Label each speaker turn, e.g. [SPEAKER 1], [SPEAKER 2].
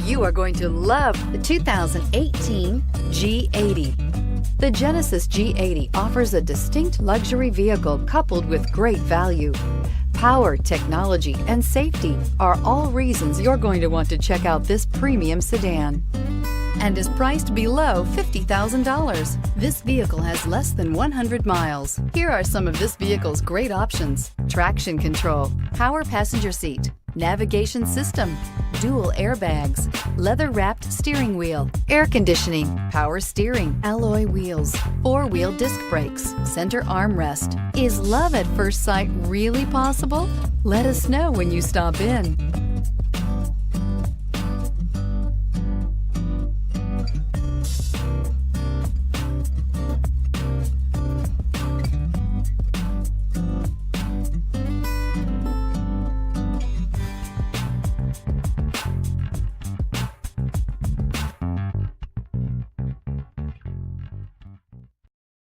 [SPEAKER 1] You are going to love the 2018 G80. The Genesis G80 offers a distinct luxury vehicle coupled with great value. Power, technology, and safety are all reasons you're going to want to check out this premium sedan, and is priced below $50,000. This vehicle has less than 100 miles. Here are some of this vehicle's great options: traction control, power passenger seat, navigation system, dual airbags, leather-wrapped steering wheel, air conditioning, power steering, alloy wheels, four-wheel disc brakes, center armrest. Is love at first sight really possible? Let us know when you stop in.